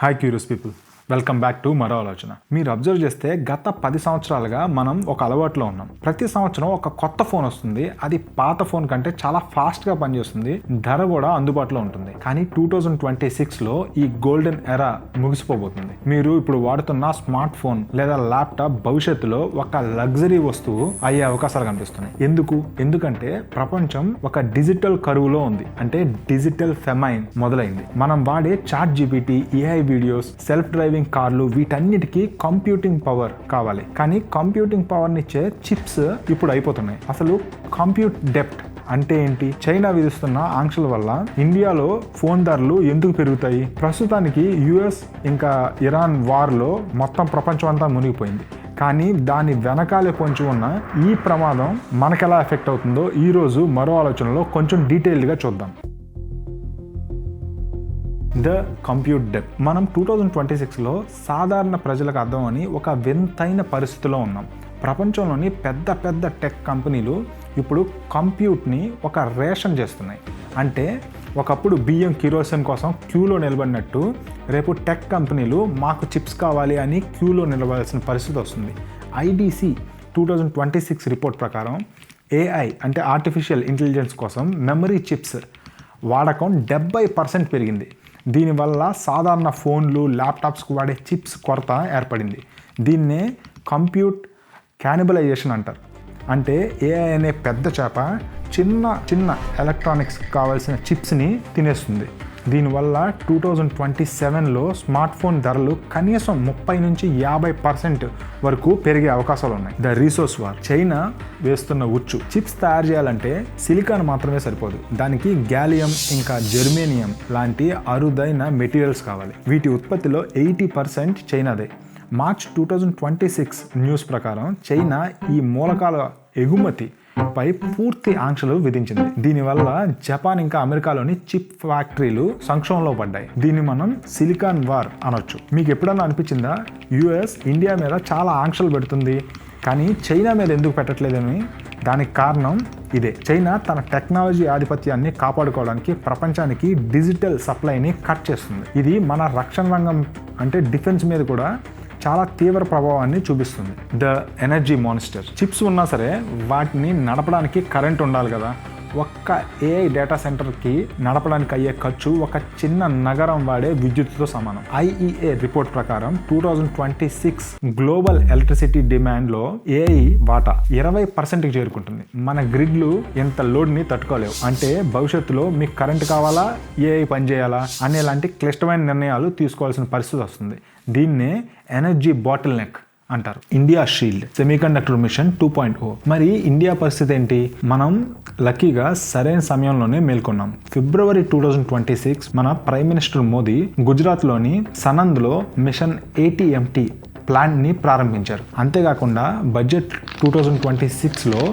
Hi curious people, welcome back to మరో ఆలోచన. మీరు అబ్జర్వ్ చేస్తే గత 10 సంవత్సరాలుగా మనం ఒక అలవాటులో ఉన్నాం. ప్రతి సంవత్సరం ఒక కొత్త ఫోన్ వస్తుంది. అది పాత ఫోన్ కంటే చాలా ఫాస్ట్గా పనిచేస్తుంది, ధర కూడా అందుబాటులో ఉంటుంది. కానీ 2026లో ఈ గోల్డెన్ ఎరా ముగిసిపోబోతుంది. మీరు ఇప్పుడు వాడుతున్న స్మార్ట్ ఫోన్ లేదా ల్యాప్టాప్ భవిష్యత్తులో ఒక లగ్జరీ వస్తువు అయ్యే అవకాశాలు కనిపిస్తున్నాయి. ఎందుకంటే ప్రపంచం ఒక డిజిటల్ కరువులో ఉంది. అంటే డిజిటల్ ఫెమైన్ మొదలైంది. మనం వాడే chat GPT, AI videos, self driving కార్లు, వీటన్నిటికీ కంప్యూటింగ్ పవర్ కావాలి. కానీ కంప్యూటింగ్ పవర్ నిచ్చే చిప్స్ ఇప్పుడు అయిపోతున్నాయి. అసలు కంప్యూట్ డెప్త్ అంటే ఏంటి? చైనా విధిస్తున్న ఆంక్షల వల్ల ఇండియాలో ఫోన్ ధరలు ఎందుకు పెరుగుతాయి? ప్రస్తుతానికి యుఎస్ ఇంకా ఇరాన్ వార్లో మొత్తం ప్రపంచం అంతా మునిగిపోయింది. కానీ దాని వెనకాలే పొంచి ఉన్న ఈ ప్రమాదం మనకెలా ఎఫెక్ట్ అవుతుందో ఈరోజు మరో ఆలోచనలో కొంచెం డీటెయిల్డ్గా చూద్దాం. The compute depth. మనం 2026లో సాధారణ ప్రజలకు అర్థం అని ఒక వింతైన పరిస్థితిలో ఉన్నాం. ప్రపంచంలోని పెద్ద టెక్ కంపెనీలు ఇప్పుడు కంప్యూట్ని ఒక రేషన్ చేస్తున్నాయి. అంటే ఒకప్పుడు బియ్యం కిరోసిన్ కోసం క్యూలో నిలబడినట్టు రేపు టెక్ కంపెనీలు మాకు చిప్స్ కావాలి అని క్యూలో నిలబడాల్సిన పరిస్థితి వస్తుంది. ఐడిసి 2026 రిపోర్ట్ ప్రకారం ఏఐ అంటే ఆర్టిఫిషియల్ ఇంటెలిజెన్స్ కోసం మెమరీ చిప్స్ వాడకం 70% పెరిగింది. దీనివల్ల సాధారణ ఫోన్లు, ల్యాప్టాప్స్కి వాడే చిప్స్ కొరత ఏర్పడింది. దీన్నే కంప్యూట్ క్యానిబలైజేషన్ అంటారు. అంటే ఏఐ అనే పెద్ద చేప చిన్న ఎలక్ట్రానిక్స్ కావాల్సిన చిప్స్ని తినేస్తుంది. దీనివల్ల 2027లో స్మార్ట్ ఫోన్ ధరలు కనీసం 30-50% వరకు పెరిగే అవకాశాలు ఉన్నాయి. The resource war. చైనా వేస్తున్న ఉచ్చు. చిప్స్ తయారు చేయాలంటే సిలికాన్ మాత్రమే సరిపోదు. దానికి గ్యాలియం ఇంకా జెర్మేనియం లాంటి అరుదైన మెటీరియల్స్ కావాలి. వీటి ఉత్పత్తిలో 80% చైనాదే. మార్చ్ 2026 న్యూస్ ప్రకారం చైనా ఈ మూలకాల ఎగుమతి పై పూర్తి ఆంక్షలు విధించింది. దీనివల్ల జపాన్ ఇంకా అమెరికాలోని చిప్ ఫ్యాక్టరీలు సంక్షోభంలో పడ్డాయి. దీన్ని మనం సిలికాన్ వార్ అనొచ్చు. మీకు ఎప్పుడన్నా అనిపించిందా యుఎస్ ఇండియా మీద చాలా ఆంక్షలు పెడుతుంది కానీ చైనా మీద ఎందుకు పెట్టట్లేదని? దానికి కారణం ఇదే. చైనా తన టెక్నాలజీ ఆధిపత్యాన్ని కాపాడుకోవడానికి ప్రపంచానికి డిజిటల్ సప్లైని కట్ చేస్తుంది. ఇది మన రక్షణ రంగం అంటే డిఫెన్స్ మీద కూడా చాలా తీవ్ర ప్రభావాన్ని చూపిస్తుంది. The energy monster. చిప్స్ ఉన్నా సరే వాటిని నడపడానికి కరెంట్ ఉండాలి కదా. ఒక్క ఏఐ డేటా సెంటర్కి నడపడానికి అయ్యే ఖర్చు ఒక చిన్న నగరం వాడే విద్యుత్తుతో సమానం. ఐఈఏ రిపోర్ట్ ప్రకారం 2026 గ్లోబల్ ఎలక్ట్రిసిటీ డిమాండ్లో ఏఐ వాటా 20%కి చేరుకుంటుంది. మన గ్రిడ్లు ఇంత లోడ్ని తట్టుకోలేవు. అంటే భవిష్యత్తులో మీకు కరెంట్ కావాలా, ఏఐ పనిచేయాలా అనేలాంటి క్లిష్టమైన నిర్ణయాలు తీసుకోవాల్సిన పరిస్థితి వస్తుంది. దీన్నే ఎనర్జీ బాటిల్ నెక్ అంటారు. India shield semiconductor machine 2.0. మరి ఇండియా పరిస్థితి ఏంటి? మనం లక్కీగా సరైన సమయంలోనే మేల్కొన్నాం. ఫిబ్రవరి 2026 మన ప్రైమ్ మినిస్టర్ మోదీ గుజరాత్లోని సనంద్లో మిషన్ ATMT ప్లాంట్ని ప్రారంభించారు. అంతేకాకుండా బడ్జెట్ 2026లో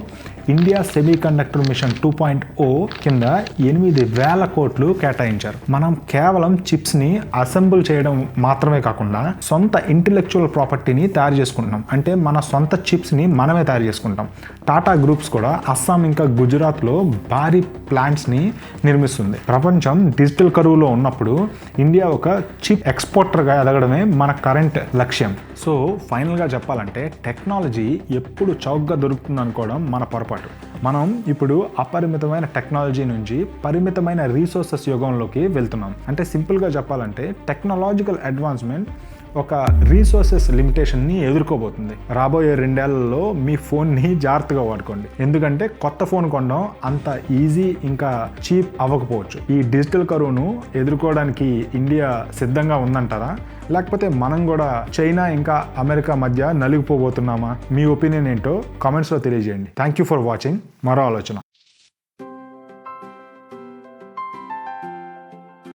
ఇండియా సెమీకండక్టర్ మిషన్ 2.0 కింద 8,000 కోట్లు కేటాయించారు. మనం కేవలం చిప్స్ని అసెంబుల్ చేయడం మాత్రమే కాకుండా సొంత ఇంటెలెక్చువల్ ప్రాపర్టీని తయారు చేసుకుంటున్నాం. అంటే మన సొంత చిప్స్ని మనమే తయారు చేసుకుంటాం. టాటా గ్రూప్స్ కూడా అస్సాం ఇంకా గుజరాత్లో భారీ ప్లాంట్స్ని నిర్మిస్తుంది. ప్రపంచం డిజిటల్ కరువులో ఉన్నప్పుడు ఇండియా ఒక చిప్ ఎక్స్పోర్టర్గా ఎదగడమే మన కరెంట్ లక్ష్యం. సో ఫైనల్గా చెప్పాలంటే టెక్నాలజీ ఎప్పుడు చౌకగా దొరుకుతుంది అనుకోవడం మన పొరపాటు. మనం ఇప్పుడు అపరిమితమైన టెక్నాలజీ నుంచి పరిమితమైన రీసోర్సెస్ యుగంలోకి వెళ్తున్నాం. అంటే సింపుల్గా చెప్పాలంటే టెక్నాలజికల్ అడ్వాన్స్మెంట్ ఒక రీసోర్సెస్ లిమిటేషన్ని ఎదుర్కోబోతుంది. రాబోయే 2 ఏళ్లలో మీ ఫోన్ని జాగ్రత్తగా వాడుకోండి. ఎందుకంటే కొత్త ఫోన్ కొనడం అంత ఈజీ ఇంకా చీప్ అవ్వకపోవచ్చు. ఈ డిజిటల్ కరువును ఎదుర్కోవడానికి ఇండియా సిద్ధంగా ఉందంటారా? లేకపోతే మనం కూడా చైనా ఇంకా అమెరికా మధ్య నలిగిపోబోతున్నామా? మీ ఒపీనియన్ ఏంటో కామెంట్స్లో తెలియజేయండి. థ్యాంక్ యూ ఫర్ వాచింగ్ మరో ఆలోచన.